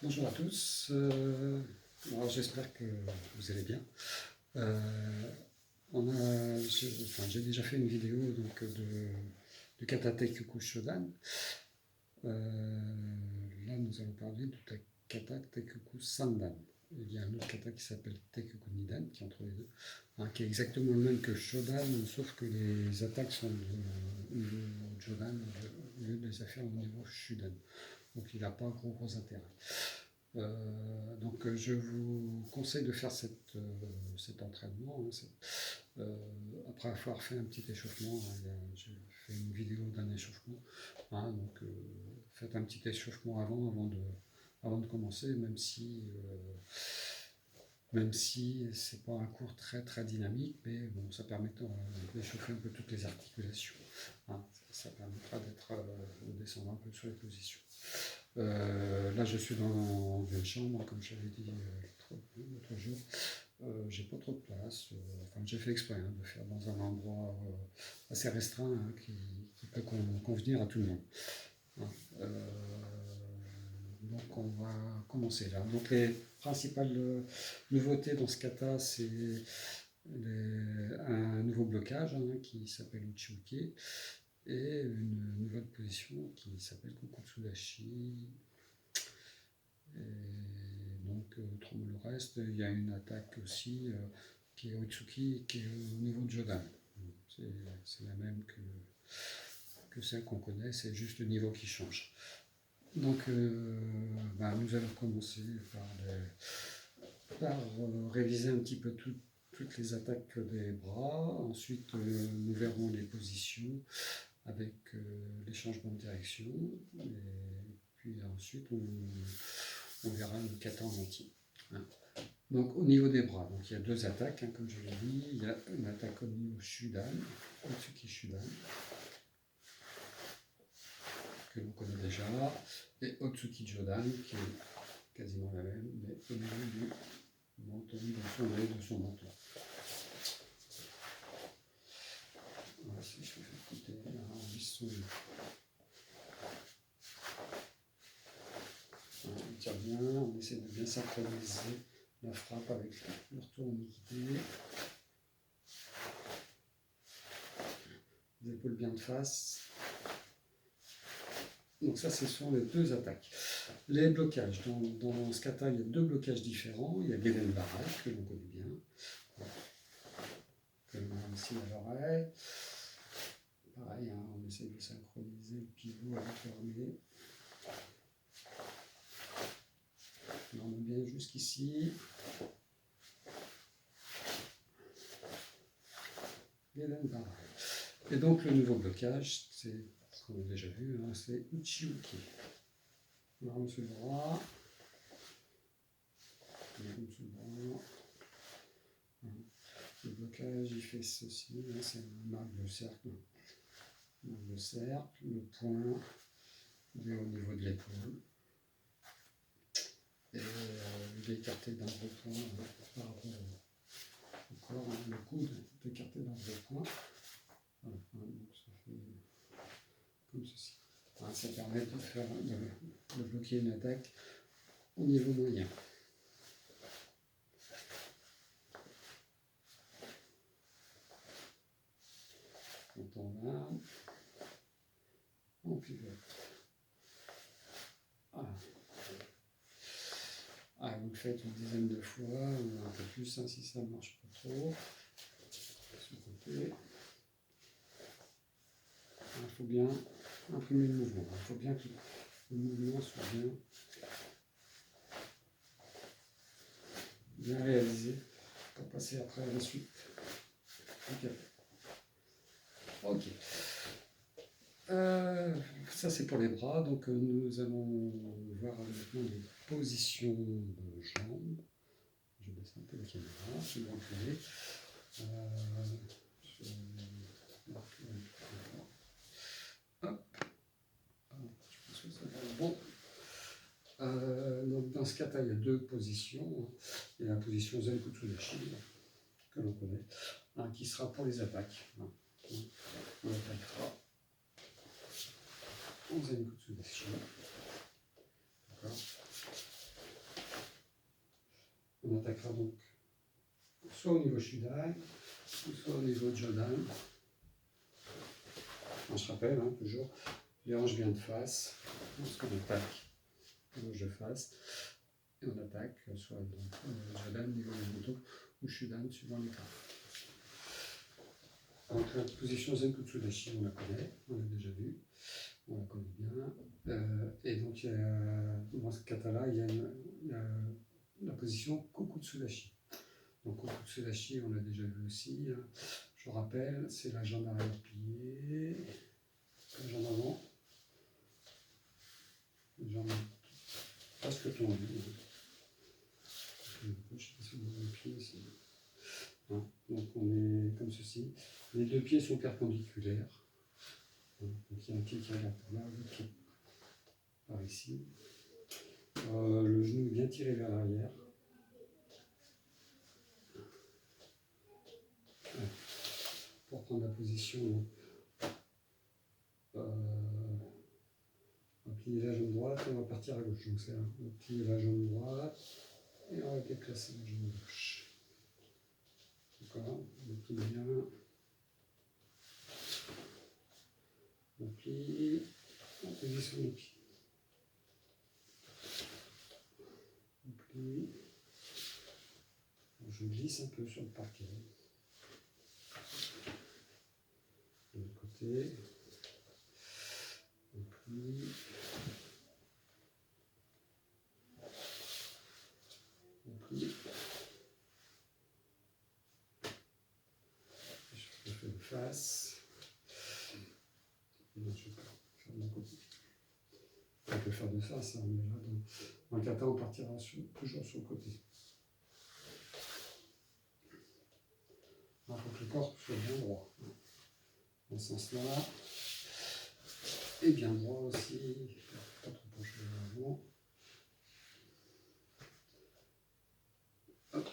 Bonjour à tous, alors j'espère que vous allez bien. J'ai déjà fait une vidéo donc, de kata Teikyoku Shodan. Là nous allons parler du kata Teikyoku Sandan. Il y a un autre kata qui s'appelle Teikyoku Nidan qui est entre les deux, hein, qui est exactement le même que Shodan, sauf que les attaques sont au niveau Shodan au lieu de les faire au niveau Shudan. Donc il n'a pas gros intérêt. Donc je vous conseille de faire cet entraînement, hein, après avoir fait un petit échauffement. Hein, j'ai fait une vidéo d'un échauffement, hein, donc faites un petit échauffement avant de commencer, même si c'est pas un cours très dynamique, mais bon, ça permet d'échauffer un peu toutes les articulations, hein, ça permettra de descendre un peu sur les positions. Là, je suis dans une chambre, comme je l'avais dit l'autre jour. J'ai pas trop de place. J'ai fait exprès de faire dans un endroit assez restreint, hein, qui peut convenir à tout le monde. Hein. Donc, on va commencer là. Donc, les principales nouveautés dans ce kata, c'est un nouveau blocage, hein, qui s'appelle Uchiuke, et une nouvelle position qui s'appelle Kokutsudashi. Et donc, autrement le reste, il y a une attaque aussi qui est Otsuki, qui est au niveau de Jodan. C'est la même que celle qu'on connaît, c'est juste le niveau qui change. Donc, nous allons commencer par réviser un petit peu toutes les attaques des bras. Ensuite, nous verrons les positions avec les changements de direction. Et puis ensuite, on verra le kata en entier. Hein. Donc au niveau des bras, donc, il y a deux attaques, hein, comme je l'ai dit. Il y a une attaque au niveau Shudan, Otsuki Shudan, que l'on connaît déjà, et Otsuki Jodan, qui est quasiment la même, mais au niveau du menton, de son menton. Voilà, si je fais écouter, on tire bien, on essaie de bien synchroniser la frappe avec le retour en équité. Les épaules bien de face. Donc ça, ce sont les deux attaques. Les blocages. Dans ce kata, il y a deux blocages différents. Il y a Geden Barai, que l'on connaît bien, que l'on a ici à l'oreille. Pareil, hein, on essaie de synchroniser le pivot avec l'armée. On en met bien jusqu'ici. Geden Barai. Et donc le nouveau blocage, c'est ce qu'on a déjà vu, hein, c'est Uchiuke. On va sur le bras. Le blocage, il fait ceci, hein, c'est un marque de cercle. Le point il est au niveau de l'épaule. Et il est écarté d'un gros point par rapport au corps, hein, le coude est écarté d'un gros point. Voilà, donc ça fait comme ceci. Hein, ça permet de bloquer une attaque au niveau moyen. Quand on va, on pivote. Vous le faites une dizaine de fois, ou un peu plus, hein, si ça ne marche pas trop. Sur le côté. Il faut bien imprimer le mouvement. Il faut bien que le mouvement soit bien réalisé pour passer après à la suite. Ok. Ça c'est pour les bras, donc nous allons voir maintenant les positions de jambes. Je baisse un peu la caméra, je vais l'enlever. Je pense que ça va être bon. Donc dans ce kata, il y a deux positions. Il y a la position Zenkutsudashi, que l'on connaît, hein, qui sera pour les attaques. Hein. On attaquera en Zenkutsudashi. D'accord. on attaquera donc soit au niveau Shudan, soit au niveau Jodan. On se rappelle, hein, toujours, les hanches bien de face, lorsqu'on attaque les hanches de face, et on attaque soit donc, Jodan, niveau du dos, ou Shudan, suivant les cas. Donc la position Zenkutsu Dashi, on la connaît, on l'a déjà vu, on la connaît bien. Et donc dans ce kata-là, il y a la position Kokutsu Dashi. Donc Kokutsu Dashi, on l'a déjà vu aussi. Je rappelle, c'est la jambe arrière pliée, la jambe avant, la jambe presque tendue. Je ne sais pas si vous voyez le pied ici. Donc on est comme ceci. Les deux pieds sont perpendiculaires. Donc il y a un pied qui regarde par là, le pied par ici. Le genou est bien tiré vers l'arrière. Pour prendre la position, on va plier la jambe droite et on va partir à gauche. Donc on va plier la jambe droite et on va déplacer la jambe gauche. D'accord, on plie bien. On plie, on positionne les pieds. On plie. Je glisse un peu sur le parquet. De l'autre côté. On plie. On plie. Je fais de face. Non, je peux faire de mon côté. On peut faire de face, hein, mais là, dans le kata, on partira toujours sur le côté. Il faut que le corps soit bien droit. Dans ce sens-là. Et bien droit aussi. Pas trop pencher vers l'avant. Hop.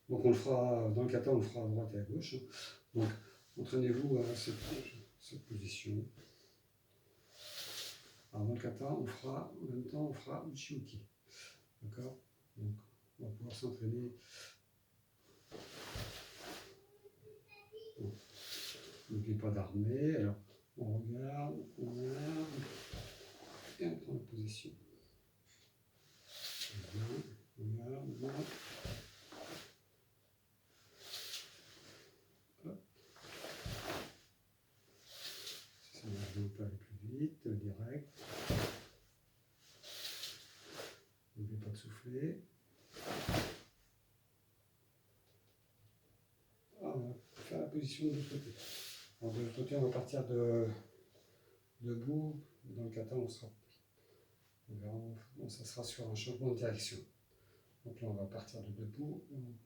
Donc on le fera, dans le kata, on le fera à droite et à gauche. Donc entraînez-vous à cette position. Alors dans le kata, on fera, en même temps, on fera Uchi-Uki. D'accord? Donc on va pouvoir s'entraîner. N'oubliez pas d'armer. Alors on regarde, et on prend la position. On regarde. On peut aller plus vite, direct. N'oubliez pas de souffler. On va faire la position de l'autre côté. Alors de l'autre côté, on va partir debout. Dans le kata, on verra, ça sera sur un changement de direction. Donc là, on va partir de debout. On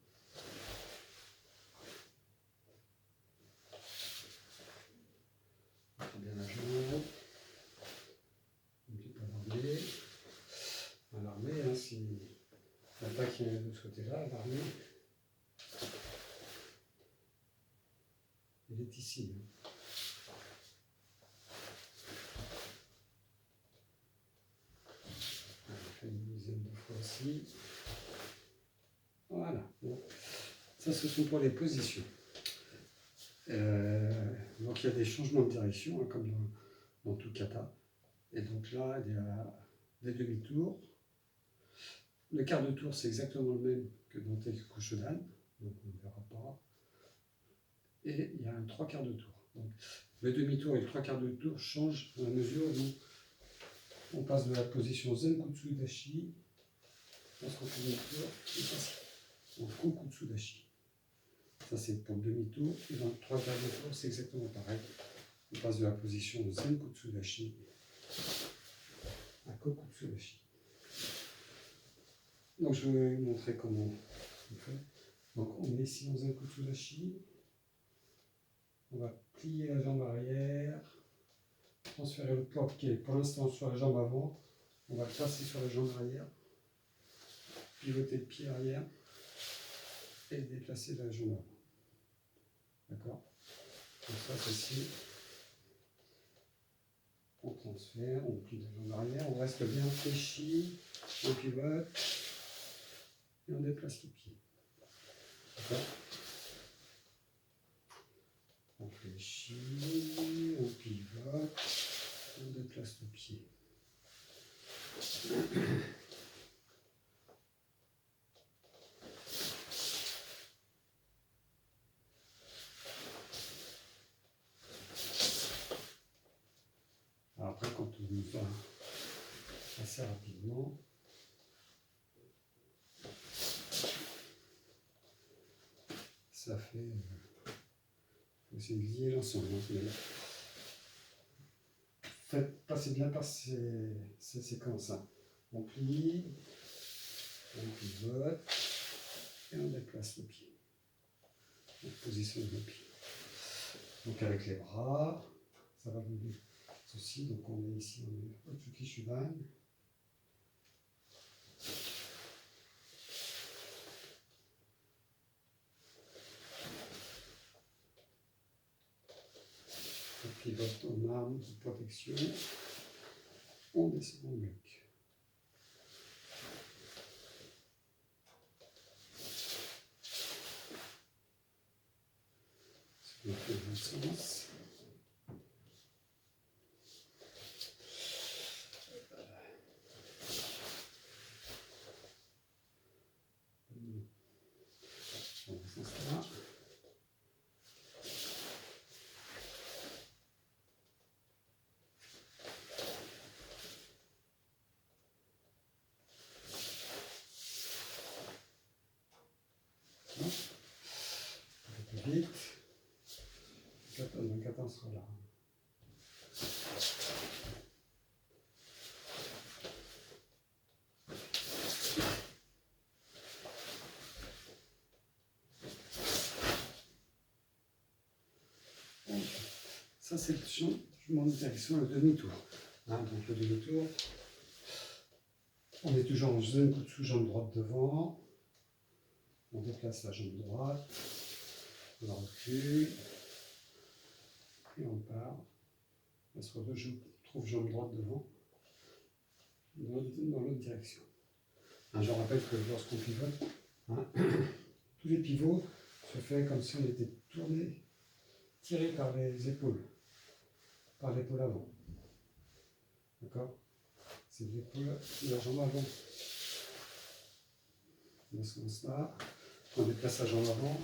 prend bien la jambe. N'oubliez pas d'armer. L'armée, hein, si l'attaque est de ce côté-là, l'armée, elle est ici. Hein. On fait une dizaine de fois aussi. Voilà. Bon. Ça, ce sont pour les positions. Donc il y a des changements de direction, hein, comme dans tout kata. Et donc là, il y a des demi-tours. Le quart de tour, c'est exactement le même que dans Teikyo Shodan, donc on ne verra pas. Et il y a un trois quarts de tour. Donc le demi-tour et le trois quarts de tour changent dans la mesure où on passe de la position Zenkutsu Dashi, lorsqu'on fait le demi-tour, et passe en Kokutsu Dashi. Ça c'est pour le demi-tour, et dans le trois quarts de tour, c'est exactement pareil. On passe de la position Zenkutsu Dashi à Kokutsu Dashi. Donc je vais vous montrer comment on fait. Donc on est ici dans Zenkutsu Dashi. On va plier la jambe arrière, transférer le poids qui est pour l'instant sur la jambe avant. On va le passer sur la jambe arrière, pivoter le pied arrière et déplacer la jambe avant. D'accord? Donc ça, ceci, on prend transfert, on plie la jambe arrière, on reste bien fléchi, on pivote et on déplace le pied. D'accord? On fléchit, on pivote, on déplace le pied. Alors après, quand on y va assez rapidement, ça fait... faut essayer de lier l'ensemble. Passez bien par ces séquences. Hein. On plie, on pivote et on déplace le pied. On positionne le pied. Donc avec les bras, ça va donner ceci. Donc on est ici, on est Otsuki Shudan. On pivote en arme de protection. On descend en bloc. On fait dans le sens. Dans le sens là. Un peu plus vite. Le 14 sera là. Ça, c'est le changement de direction, le demi-tour. Hein, donc le demi-tour, on est toujours en deuxième coup de sous-jambe droite devant. On déplace la jambe droite. On recule. Et on part. On se retrouve jambe droite devant. Dans l'autre direction. Hein, je rappelle que lorsqu'on pivote, hein, tous les pivots se font comme si on était tourné, tiré par les épaules. Par l'épaule avant. D'accord? C'est l'épaule de la jambe avant. Dans ce sens-là, on déplace la jambe avant.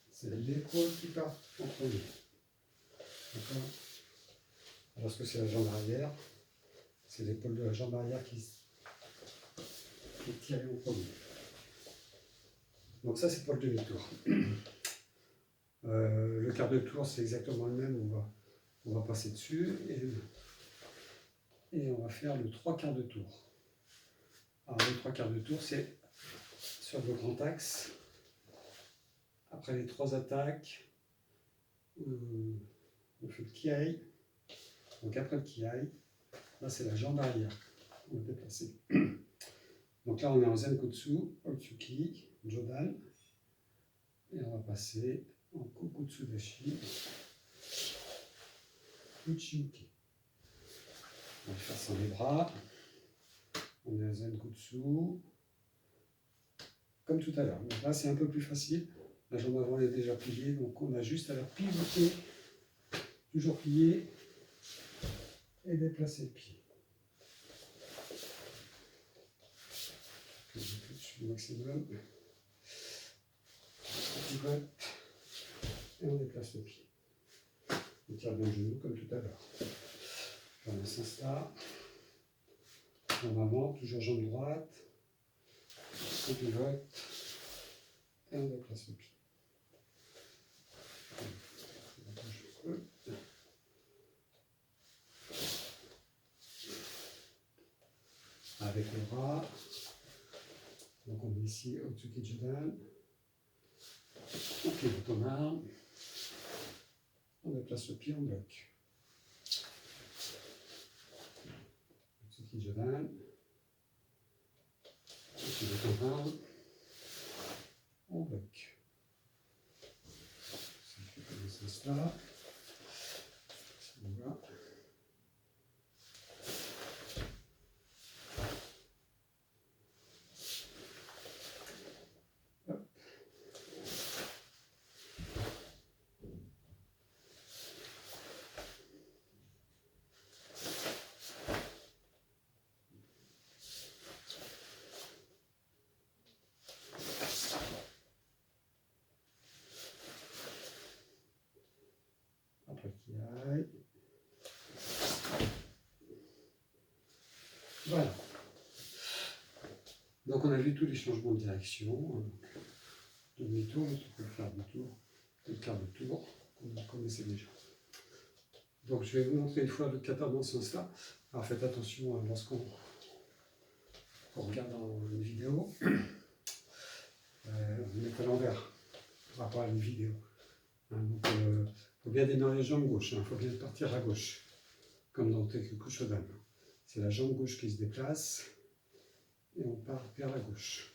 C'est l'épaule qui part en premier. D'accord? Alors que c'est la jambe arrière, c'est l'épaule de la jambe arrière qui est tirée en premier. Donc ça, c'est pour le demi-tour. Le quart de tour, c'est exactement le même. On va passer dessus et on va faire le 3/4 de tour. Alors le 3/4 de tour, c'est sur le grand axe. Après les 3 attaques, on fait le kiai. Donc après le kiai, là c'est la jambe arrière. On va déplacer. Donc là on est en Zenkutsu, Otsuki, Jodan. Et on va passer en Kukutsudashi, Uchiuki. On va faire sans les bras. On est en Zenkutsu. Comme tout à l'heure. Donc là c'est un peu plus facile. La jambe avant est déjà pliée, donc on a juste à la pivoter, toujours plier et déplacer le pied. Je suis au maximum. On pivote et on déplace le pied. On tire bien le genou comme tout à l'heure. Dans le sens là. Jambe avant, toujours jambe droite. On pivote et on déplace le pied. Avec le bras, donc on est ici Otsuki Judan, on pivote en arme, on déplace le pied en bloc. Otsuki Judan, on pivote en arme, en bloc. Ça fait comme ça, là. après kiai. Voilà. Donc on a vu tous les changements de direction. Demi-tour, le quart de tour, le quart de tour, comme vous connaissez déjà. Donc je vais vous montrer une fois le kata dans ce sens-là. Alors faites attention lorsqu'on regarde une vidéo, on est à l'envers par rapport à une vidéo. Donc il faut bien démarrer la jambe gauche, il faut bien partir à gauche, comme dans Teikyoku Shodan. C'est la jambe gauche qui se déplace et on part vers la gauche.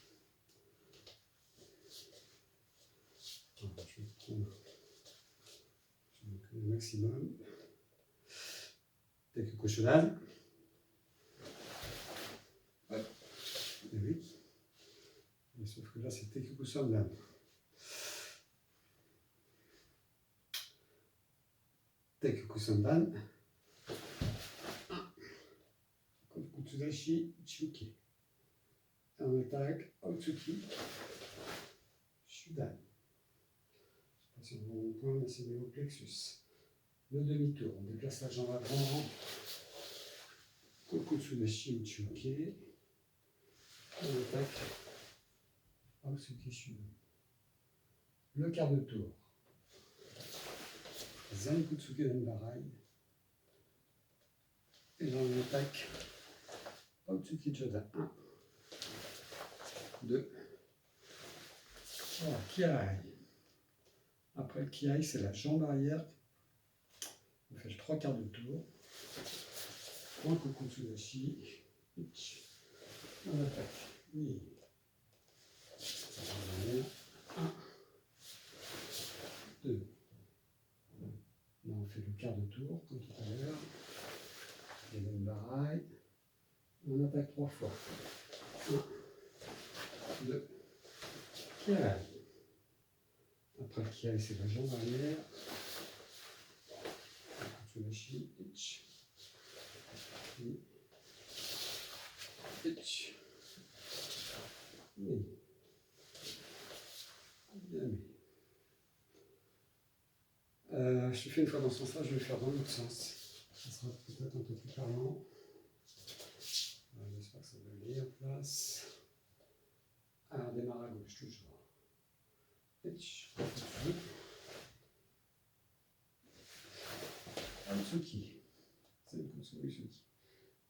Alors, je vais prendre le maximum. Teikyoku Shodan. Ouais. Et oui. Et sauf que là, c'est Teikyoku Sandan. Teikyoku Sandan. Kutsudashi Chuki. On attaque Otsuki Shudan. Je ne sais pas si on voit mon point, mais c'est le plexus. Le demi-tour, on déplace la jambe avant. Kokutsudashi Uchuke. On attaque Otsuki Shudan. Le quart de tour. Zankutsuke Denbarai. Et là on attaque Otsuki Choda 1, 2, 3, Kiai. Après le Kiai, c'est la jambe arrière. On fait le 3 quarts de tour. Un Kokutsudashi. On attaque. Oui. 1, 2. Là, on fait le quart de tour, comme tout à l'heure. Et le Barai. On attaque 3 fois. 1, 2, Kiai. Après le Kiai, c'est la jambe arrière. Kokutsudashi, ich. Ich. Oui. Bien mis. Je fais une fois dans ce sens-là, je vais faire dans l'autre sens. Ça sera peut-être un peu plus parlant. J'espère que ça va aller en place. Alors, démarre à gauche, toujours. Otsuki. C'est le Otsuki.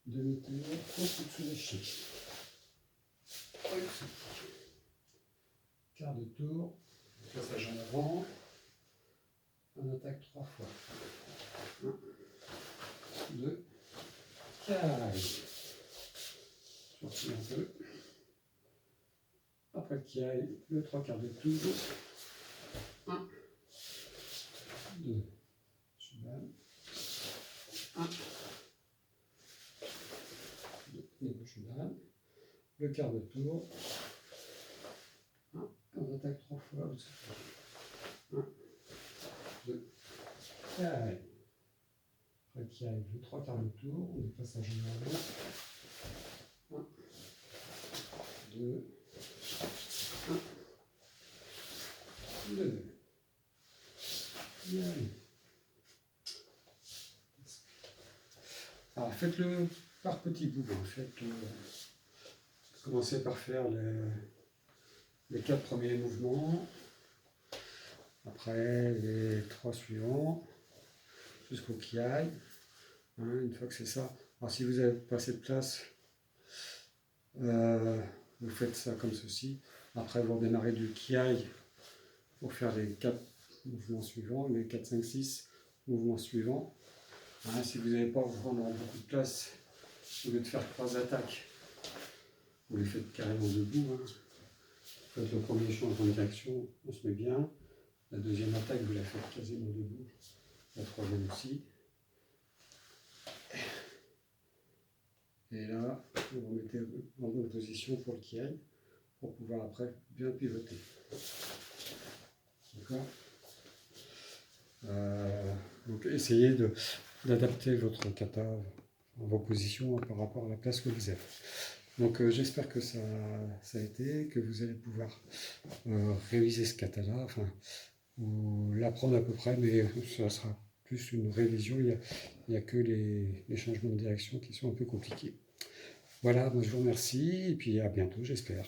Demi-tour, Kokutsudashi. Otsuki. Quart de tour, passage en avant. On attaque 3 fois. 1, 2, Kiai. Sortir un peu. Après le Kiai, le 3 quarts de tour. 1, 2, Shudan. 1, 2, Shudan. Le quart de tour. 1, on attaque 3 fois. 1, 2, Kiai. Après le Kiai, le 3 quarts de tour. On déplace la jambe avant. 1, 2, 1, 2. Bien. Alors faites-le par petits bouts. Commencez par faire les 4 premiers mouvements. Après les 3 suivants. Jusqu'au Kiai. Une fois que c'est ça. Alors si vous n'avez pas assez de place, vous faites ça comme ceci. Après vous redémarrez du Kiai pour faire les 4 mouvements suivants, les 4, 5, 6 mouvements suivants. Si vous n'avez pas vraiment beaucoup de place, au lieu de faire 3 attaques, vous les faites carrément debout. Vous faites le premier changement de direction, on se met bien. La deuxième attaque, vous la faites quasiment debout. La troisième aussi. Et là, vous vous mettez en bonne position pour le Kiai, pour pouvoir après bien pivoter. D'accord ? Donc essayez d'adapter votre kata, vos positions par rapport à la place que vous êtes. Donc j'espère que ça a été, que vous allez pouvoir réviser ce kata-là, ou l'apprendre à peu près, mais ça sera plus une révision, il n'y a que les changements de direction qui sont un peu compliqués. Voilà, moi je vous remercie et puis à bientôt, j'espère.